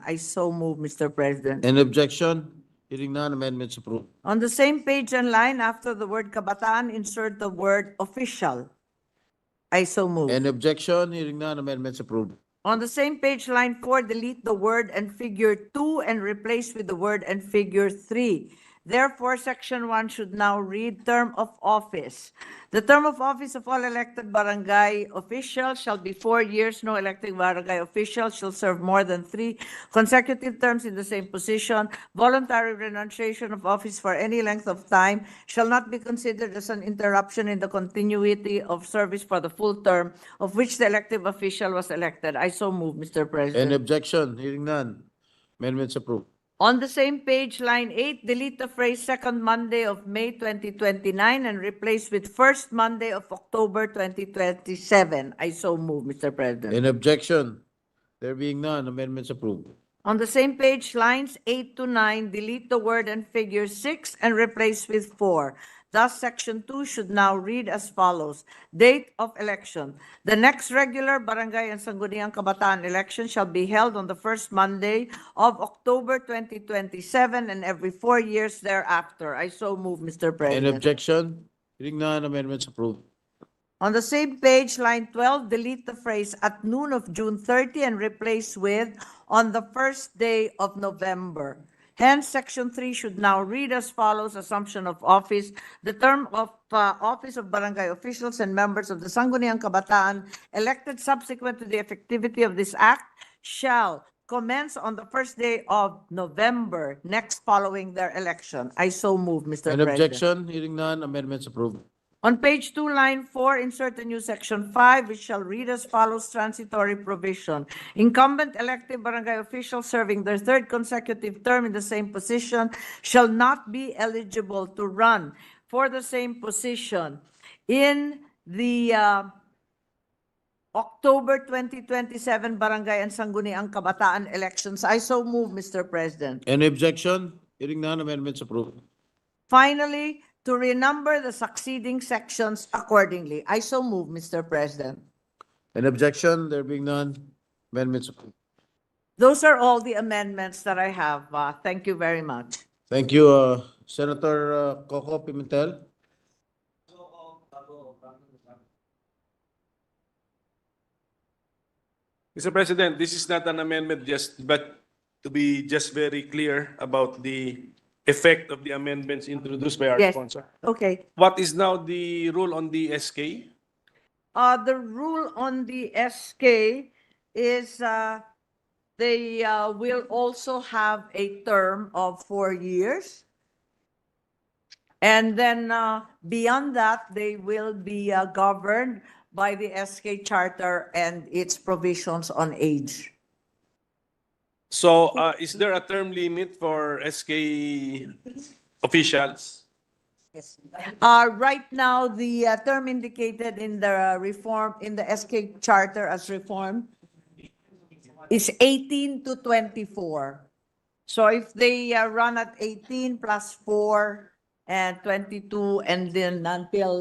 I so move, Mr. President. Any objection? Hearing none, amendments approved. On the same page and line, after the word kabataan, insert the word official. I so move. Any objection? Hearing none, amendments approved. On the same page, line 4, delete the word and figure 2 and replace with the word and figure 3. Therefore, section 1 should now read term of office. The term of office of all elected barangay officials shall be 4 years. No elected barangay official shall serve more than 3 consecutive terms in the same position. Voluntary renunciation of office for any length of time shall not be considered as an interruption in the continuity of service for the full term of which the elective official was elected. I so move, Mr. President. Any objection? Hearing none, amendments approved. On the same page, line 8, delete the phrase second Monday of May 2029 and replace with first Monday of October 2027. I so move, Mr. President. Any objection? There being none, amendments approved. On the same page, lines 8 to 9, delete the word and figure 6 and replace with 4. Thus, section 2 should now read as follows. Date of election. The next regular barangay and Sanguniang Kabataan election shall be held on the first Monday of October 2027 and every 4 years thereafter. I so move, Mr. Any President. objection? Hearing none, amendments approved. On the same page, line 12, delete the phrase at noon of June 30 and replace with on the first day of November. Hence, section 3 should now read as follows: assumption of office. The term of office of barangay officials and members of the Sanguniang Kabataan elected subsequent to the effectivity of this act shall commence on the first day of November next following their election. I so move, Mr. Any President. objection? Hearing none, amendments approved. On page 2, line 4, insert a new section 5, which shall read as follows: transitory provision. Incumbent elected barangay officials serving their third consecutive term in the same position shall not be eligible to run for the same position in the October 2027 Barangay and Sanguniang Kabataan elections. I so move, Mr. President. Any objection? Hearing none, amendments approved. Finally, to renumber the succeeding sections accordingly. I so move, Mr. President. Any objection? There being none, amendments approved. Those are all the amendments that I have. Thank you very much. Thank you, Senator Coco Pimentel. Mr. President, this is not an amendment but to be just very clear about the effect of the amendments introduced by our Yes. sponsor. Okay. What is now the rule on the SK? The rule on the SK is they will also have a term of 4 years. And then beyond that, they will be governed by the SK Charter and its provisions on age. So is there a term limit for SK officials? Yes. Right now, the term indicated in the reform, in the SK Charter as reformed, is 18 to 24. So if they run at 18 plus 4 and 22 and then until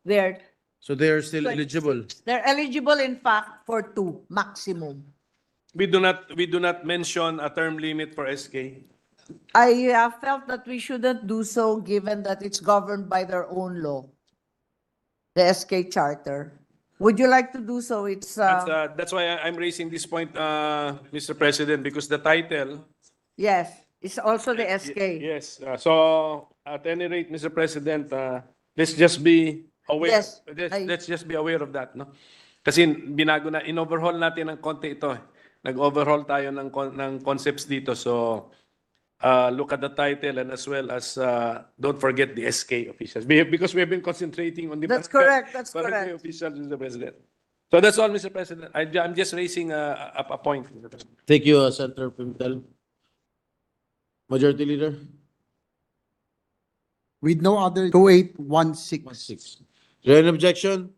they're So they are still eligible. they're eligible in fact for 2 maximum. We do not mention a term limit for SK. I felt that we shouldn't do so given that it's governed by their own law, the SK Charter. Would you like to do so? It's That's why I'm raising this point, Mr. President, because the title. yes, it's also the SK. Yes. So at any rate, Mr. President, let's just be aware. Yes, Let's just be aware of that, no? Kasi binago na, in-overhaul natin ng konti ito. Nag-overhaul tayo ng concepts dito. So look at the title and as well as don't forget the SK officials. Because we have been concentrating on the That's correct, that's barangay correct. officials, Mr. President. So that's all, Mr. President. I'm just raising a point, Mr. President. Thank you, Senator Pimentel. Majority Leader? With no other 2816. 6. Is there an objection?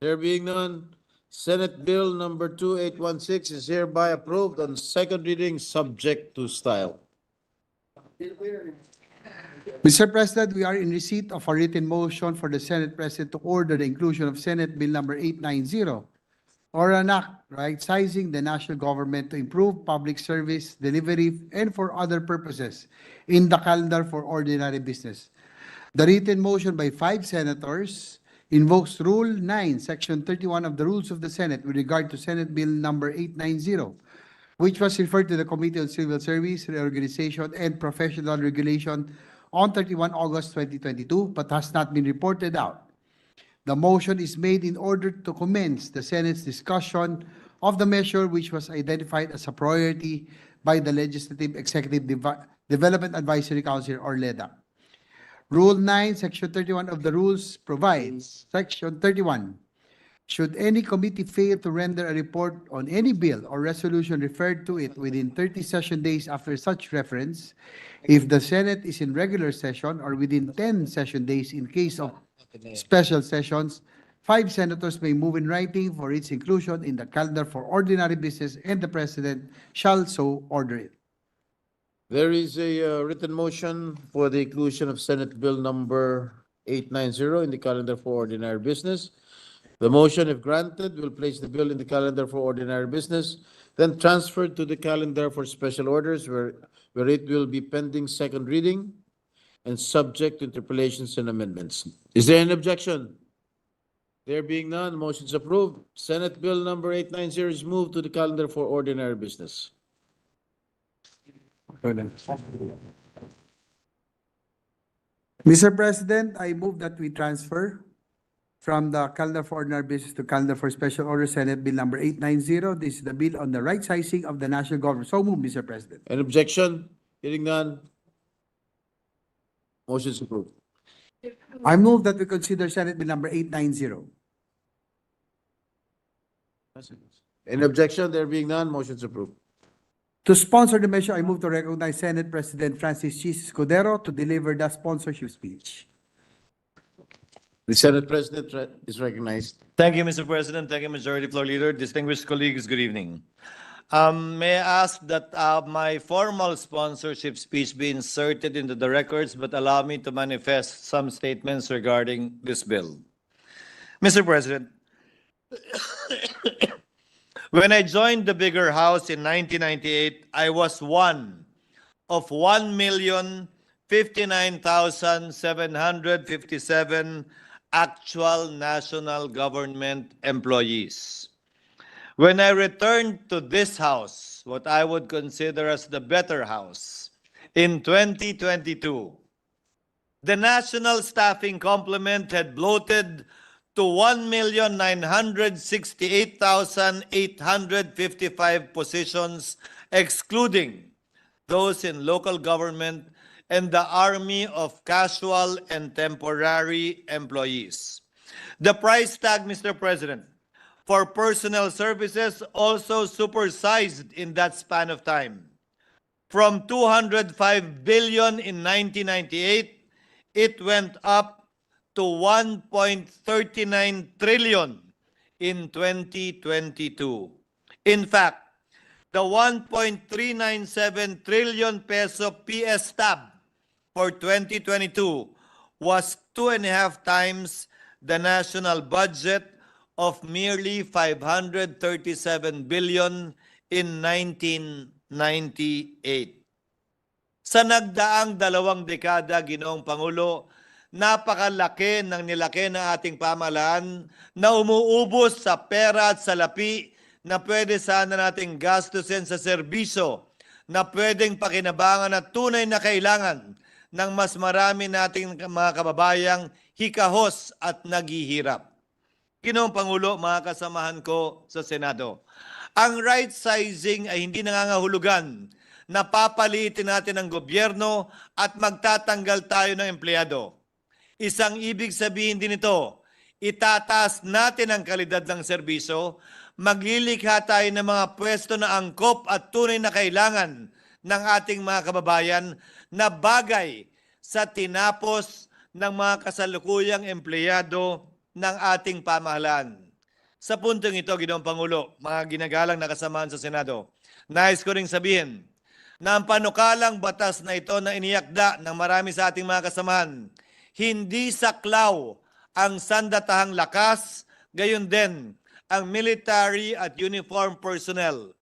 There being none, Senate Bill number 2816 is hereby approved on second reading, subject to style. Mr. President, we are in receipt of a written motion for the Senate President to order the inclusion of Senate Bill number 890 or an act right-sizing the national government to improve public service delivery and for other purposes in the calendar for ordinary business. The written motion by 5 senators invokes Rule 9, Section 31 of the Rules of the Senate with regard to Senate Bill number 890, which was referred to the Committee on Civil Service, Reorganization, and Professional Regulation on 31 August 2022, but has not been reported out. The motion is made in order to commence the Senate's discussion of the measure which was identified as a priority by the Legislative Executive Development Advisory Council, or LEDA. Rule 9, Section 31 of the rules provides, Section 31, should any committee fail to render a report on any bill or resolution referred to it within 30 session days after such reference, if the Senate is in regular session, or within 10 session days in case of special sessions, 5 senators may move in writing for its inclusion in the calendar for ordinary business, and the President shall so order it. There is a written motion for the inclusion of Senate Bill number 890 in the calendar for ordinary business. The motion, if granted, will place the bill in the calendar for ordinary business, then transferred to the calendar for special orders where it will be pending second reading and subject to interpolations and amendments. Is there an objection? There being none, motion is approved. Senate Bill number 890 is moved to the calendar for ordinary business. Mr. President, I move that we transfer from the calendar for ordinary business to calendar for special order Senate Bill number 890. This is the bill on the right sizing of the national government. So move, Mr. President. An objection? Hearing none. Motion is approved. I move that we consider Senate Bill number 890. Any objection? There being none, motion is approved. To sponsor the measure, I move to recognize Senate President Francis Chis Escudero to deliver the sponsorship speech. The Senate President is recognized. Thank you, Mr. President. Thank you, Majority Floor Leader. Distinguished colleagues, good evening. May I ask that my formal sponsorship speech be inserted into the records, but allow me to manifest some statements regarding this bill. Mr. President, when I joined the bigger house in 1998, I was one of 1,059,757 actual national government employees. When I returned to this house, what I would consider as the better house, in 2022, the national staffing complement had bloated to 1,968,855 positions, excluding those in local government and the army of casual and temporary employees. The price tag, Mr. President, for personnel services also supersized in that span of time. From 205 billion in 1998, it went up to 1.39 trillion in 2022. In fact, the 1.397 trillion peso PS tab for 2022 was 2.5 times the national budget of merely 537 billion in 1998. Sa nagdaang 2 dekada, Ginoong Pangulo, napakalaki ng nilaki ng ating pamahalaan na umuubos sa pera at salapi na pwede sana nating gastusin sa serbisyo na pwedeng pakinabangan at tunay na kailangan ng mas marami nating mga kababayang hikahos at naghihirap. Ginoong Pangulo, mga kasamahan ko sa Senado, ang right sizing ay hindi nangangahulugan na papaliitin natin ang gobyerno at magtatanggal tayo ng empleyado. Isang ibig sabihin din ito, itataas natin ang kalidad ng serbisyo, maglilikha tayo ng mga pwesto na angkop at tunay na kailangan ng ating mga kababayan na bagay sa tinapos ng mga kasalukuyang empleyado ng ating pamahalaan. Sa puntong ito, Ginoong Pangulo, mga ginagalang na kasamahan sa Senado, nais ko ring sabihin na ang panukalang batas na ito na iniyakda ng marami sa ating mga kasamahan, hindi saklaw ang sandatahang lakas, gayon din ang military at uniform personnel.